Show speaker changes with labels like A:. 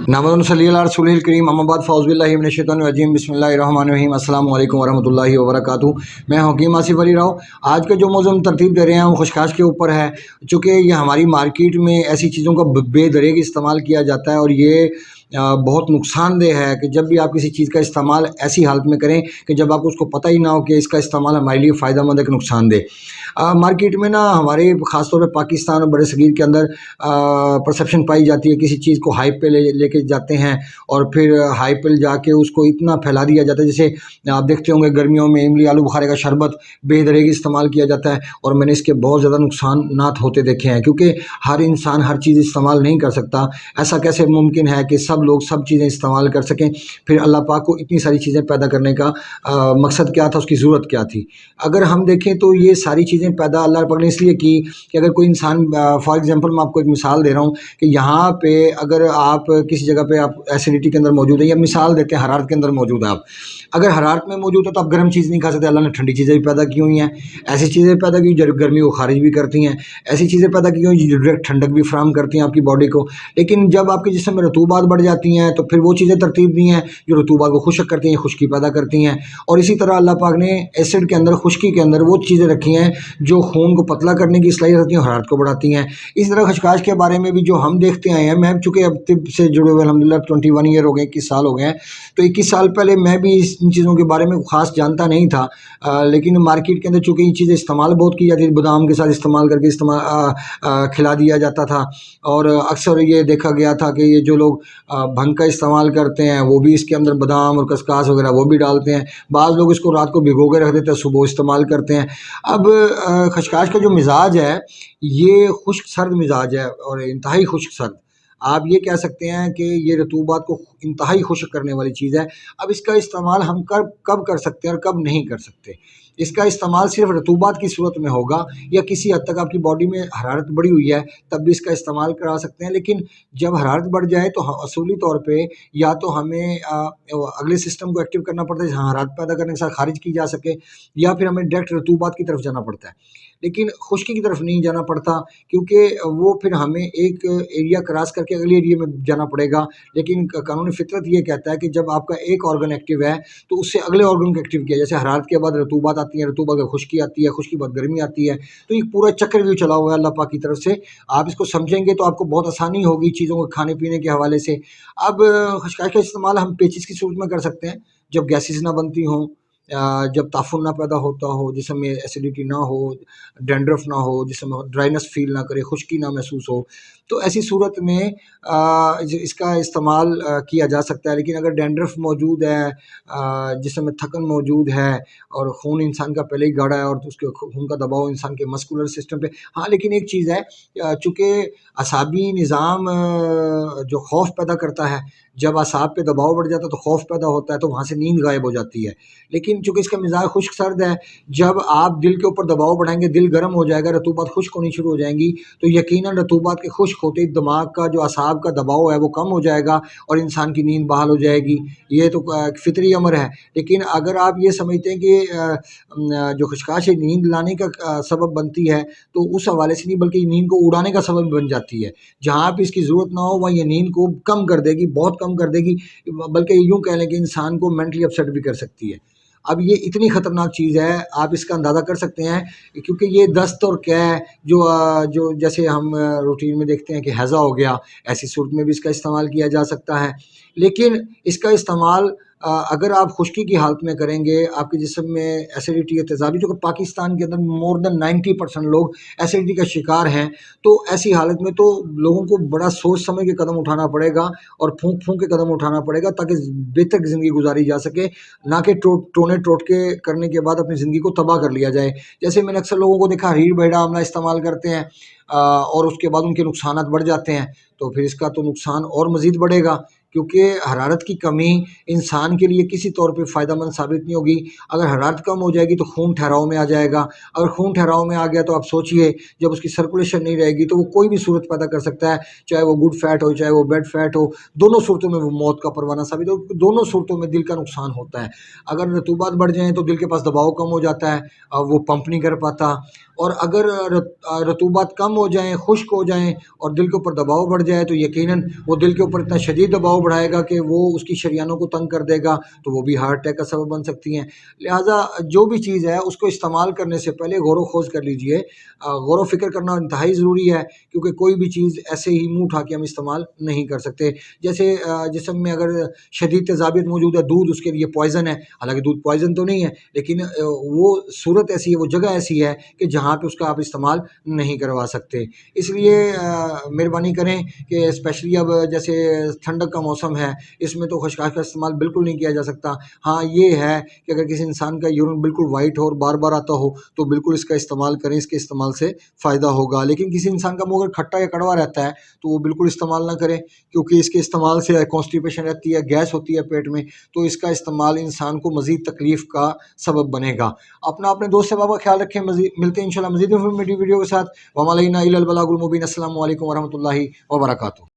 A: नामन सल्ली अला रसूलिल करीम अम्मा बाद फ़ौज़ बिल्लाहि मिनश शैतानिर रजीम बिस्मिल्लाहिर रहमानिर रहीम अस्सलामु अलैकुम वरहमतुल्लाहि वबरकातुहू। मैं हकीम आसिफ अली राव। आज का जो मौज़ूअ हम तरतीब दे रहे हैं वो खुशखाश के ऊपर है। चूँकि ये हमारी मार्केट में ऐसी चीज़ों का बेदरेग इस्तेमाल किया जाता है और ये बहुत नुकसानदेह है कि जब भी आप किसी चीज़ का इस्तेमाल ऐसी हालत में करें कि जब आपको उसको पता ही ना हो कि इसका इस्तेमाल हमारे लिए फ़ायदेमंद है कि नुकसानदेह। मार्केट में ना हमारे ख़ास तौर पे पाकिस्तान और बड़े सगीर के अंदर परसेप्शन पाई जाती है, किसी चीज़ को हाइप पे लेके जाते हैं और फिर हाइप पे जाके उसको इतना फैला दिया जाता है। जैसे आप देखते होंगे गर्मियों में इमली आलू बुखारे का शरबत बेदरेगी इस्तेमाल किया जाता है और मैंने इसके बहुत ज़्यादा नुकसानात होते देखे हैं, क्योंकि हर इंसान हर चीज़ इस्तेमाल नहीं कर सकता। ऐसा कैसे मुमकिन है कि सब लोग सब चीज़ें इस्तेमाल कर सकें? फिर अल्लाह पाक को इतनी सारी चीज़ें पैदा करने का मकसद क्या था, उसकी ज़रूरत क्या थी? अगर हम देखें तो ये सारी चीज़ें पैदा अल्लाह पाक ने इसलिए की कि अगर कोई इंसान, फॉर एग्जांपल मैं आपको एक मिसाल दे रहा हूँ कि यहाँ पे अगर आप किसी जगह पे आप एसिडिटी के अंदर मौजूद है, या मिसाल देते हैं हरारत के अंदर मौजूद है, आप अगर हरारत में मौजूद है तो आप गर्म चीज़ नहीं खा सकते। अल्लाह ने ठंडी चीज़ें भी पैदा की हुई हैं, ऐसी चीज़ें पैदा की जो गर्मी को खारिज भी करती हैं, ऐसी चीज़ें पैदा की हुई जो डायरेक्ट ठंडक भी फराहम करती हैं आपकी बॉडी को। लेकिन जब आपके जिस्म में रतूबात बढ़ जाती हैं तो फिर वो चीज़ें तरतीब दी हैं जो रतूबात को खुश्क करती हैं, खुश्की पैदा करती हैं। और इसी तरह अल्लाह पाक ने एसिड के अंदर, खुश्की के अंदर वो चीज़ें रखी हैं जो खून को पतला करने की सलाहियत रखती हैं, हरारत को बढ़ाती हैं। इस तरह खशखाश के बारे में भी जो हम देखते आए हैं, मैं चूँकि अब तिब से जुड़े हुए अल्हम्दुलिल्लाह 21 ईयर हो गए, 21 साल हो गए हैं, तो 21 साल पहले मैं भी इन चीज़ों के बारे में ख़ास जानता नहीं था। लेकिन मार्केट के अंदर चूँकि ये चीज़ें इस्तेमाल बहुत की जाती थी, बादाम के साथ इस्तेमाल करके खिला दिया जाता था। और अक्सर ये देखा गया था कि ये जो लोग भंग का इस्तेमाल करते हैं वो भी इसके अंदर बादाम और खसकास वगैरह वो भी डालते हैं। बाज़ लोग इसको रात को भिगो के रख देते हैं, सुबह इस्तेमाल करते हैं। अब खशखाश का जो मिजाज है ये खुश्क सर्द मिजाज है और इंतहाई खुश्क सर्द। आप ये कह सकते हैं कि ये रतूबात को इंतहाई खुश्क करने वाली चीज़ है। अब इसका इस्तेमाल हम कब कर सकते हैं और कब नहीं कर सकते? इसका इस्तेमाल सिर्फ रतूबात की सूरत में होगा, या किसी हद तक आपकी बॉडी में हरारत बढ़ी हुई है तब भी इसका इस्तेमाल करा सकते हैं। लेकिन जब हरारत बढ़ जाए तो असूली तौर पे या तो हमें अगले सिस्टम को एक्टिव करना पड़ता है जहाँ हरारत पैदा करने के साथ खारिज की जा सके, या फिर हमें डायरेक्ट रतूबात की तरफ जाना पड़ता है, लेकिन खुश्की की तरफ नहीं जाना पड़ता, क्योंकि वो फिर हमें एक एरिया क्रॉस करके अगले एरिया में जाना पड़ेगा। लेकिन कानून फितरत ये कहता है कि जब आपका एक ऑर्गन एक्टिव है तो उससे अगले ऑर्गन को एक्टिव किया। जैसे हरारत के बाद रतूबात आती है, रतूबत के खुश्की आती है, खुश्की बाद गर्मी आती है, तो एक पूरा चक्रव्यूह चला हुआ है अल्लाह पाक की तरफ से। आप इसको समझेंगे तो आपको बहुत आसानी होगी चीज़ों को खाने पीने के हवाले से। अब खशखाश का इस्तेमाल हम पेचिस की सूरत में कर सकते हैं, जब गैसेस ना बनती हों, जब ताफुन ना पैदा होता हो, जिस्म में एसिडिटी ना हो, डैंड्रफ ना हो, जिस्म ड्राइनेस फील ना करे, खुश्की ना महसूस हो, तो ऐसी सूरत में इसका इस्तेमाल किया जा सकता है। लेकिन अगर डैंड्रफ मौजूद है, जिस्म में थकन मौजूद है और खून इंसान का पहले ही गाढ़ा है और तो उसके खून का दबाव इंसान के मस्कुलर सिस्टम पे, हाँ लेकिन एक चीज़ है, चूँकि असाबी निज़ाम जो खौफ पैदा करता है, जब असाब पे दबाव बढ़ जाता है तो खौफ पैदा होता है, तो वहाँ से नींद गायब हो जाती है। लेकिन चूँकि इसका मिजाज खुश्क सर्द है, जब आप दिल के ऊपर दबाव बढ़ाएँगे दिल गर्म हो जाएगा, रतूबात खुश्क होनी शुरू हो जाएँगी, तो यकीनन रतूबात के खुश्क होते ही दिमाग का जो असाब का दबाव है वो कम हो जाएगा और इंसान की नींद बहाल हो जाएगी। ये तो फितरी अमर है। लेकिन अगर आप ये समझते हैं कि जो खशखाश है नींद लाने का सबब बनती है, तो उस हवाले से नहीं बल्कि नींद को उड़ाने का सबब बन जाती है। जहाँ पे इसकी ज़रूरत ना हो वहाँ ये नींद को कम कर देगी, बहुत कम कर देगी, बल्कि यूँ कह लें कि इंसान को मेंटली अपसेट भी कर सकती है। अब ये इतनी ख़तरनाक चीज़ है, आप इसका अंदाज़ा कर सकते हैं, क्योंकि ये दस्त और कै जो जैसे हम रूटीन में देखते हैं कि हैज़ा हो गया, ऐसी सूरत में भी इसका इस्तेमाल किया जा सकता है। लेकिन इसका इस्तेमाल अगर आप खुश्की की हालत में करेंगे, आपके जिस्म में एसिडिटी या तेज़ाबी, जो कि पाकिस्तान के अंदर मोर देन 90% लोग एसिडिटी का शिकार हैं, तो ऐसी हालत में तो लोगों को बड़ा सोच समझ के कदम उठाना पड़ेगा और फूँक-फूँक के कदम उठाना पड़ेगा ताकि बेहतर ज़िंदगी गुज़ारी जा सके, ना कि टोने टोटके करने के बाद अपनी ज़िंदगी को तबाह कर लिया जाए। जैसे मैंने अक्सर लोगों को देखा रीढ़ बहेड़ा आमला इस्तेमाल करते हैं और उसके बाद उनके नुकसानात बढ़ जाते हैं, तो फिर इसका तो नुकसान और मज़ीद बढ़ेगा, کیونکہ حرارت کی کمی انسان کے لیے کسی طور پہ فائدہ مند ثابت نہیں ہوگی۔ اگر حرارت کم ہو جائے گی تو خون ٹھہراؤ میں آ جائے گا، اگر خون ٹھہراؤ میں آ گیا تو آپ سوچئے جب اس کی سرکولیشن نہیں رہے گی تو وہ کوئی بھی صورت پیدا کر سکتا ہے، چاہے وہ گڈ فیٹ ہو چاہے وہ بیڈ فیٹ ہو، دونوں صورتوں میں وہ موت کا پروانہ ثابت ہو، دونوں صورتوں میں دل کا نقصان ہوتا ہے۔ اگر رطوبات بڑھ جائیں تو دل کے پاس دباؤ کم ہو جاتا ہے، وہ پمپ نہیں کر پاتا، اور اگر رطوبات کم ہو جائیں، خشک ہو جائیں اور دل کے اوپر دباؤ بڑھ جائے تو یقیناً وہ دل کے اوپر اتنا شدید دباؤ بڑھائے گا کہ وہ اس کی شریانوں کو تنگ کر دے گا، تو وہ بھی ہارٹ اٹیک کا سبب بن سکتی ہیں۔ لہٰذا جو بھی چیز ہے اس کو استعمال کرنے سے پہلے غور و خوض کر لیجئے، غور و فکر کرنا انتہائی ضروری ہے، کیونکہ کوئی بھی چیز ایسے ہی منہ اٹھا کے ہم استعمال نہیں کر سکتے۔ جیسے جسم میں اگر شدید تیزابیت موجود ہے، دودھ اس کے لیے پوائزن ہے، حالانکہ دودھ پوائزن تو نہیں ہے، لیکن وہ صورت ایسی ہے، وہ جگہ ایسی ہے کہ جہاں پہ اس کا آپ استعمال نہیں کروا سکتے۔ اس لیے مہربانی کریں کہ اسپیشلی اب جیسے ٹھنڈک کا موسم ہے، اس میں تو خشخاش کا استعمال بالکل نہیں کیا جا سکتا۔ ہاں یہ ہے کہ اگر کسی انسان کا یورین بالکل وائٹ ہو اور بار بار آتا ہو تو بالکل اس کا استعمال کریں، اس کے استعمال سے فائدہ ہوگا۔ لیکن کسی انسان کا منہ اگر کھٹا یا کڑوا رہتا ہے تو وہ بالکل استعمال نہ کریں، کیونکہ اس کے استعمال سے کانسٹیپیشن رہتی ہے، گیس ہوتی ہے پیٹ میں، تو اس کا استعمال انسان کو مزید تکلیف کا سبب بنے گا۔ اپنے دوست سے بابا خیال رکھیں، ملتے ہیں انشاءاللہ مزید انفارمیٹیو ویڈیو کے ساتھ۔ وما علینا الا البلاغ المبین۔ السلام علیکم ورحمۃ اللہ وبرکاتہ۔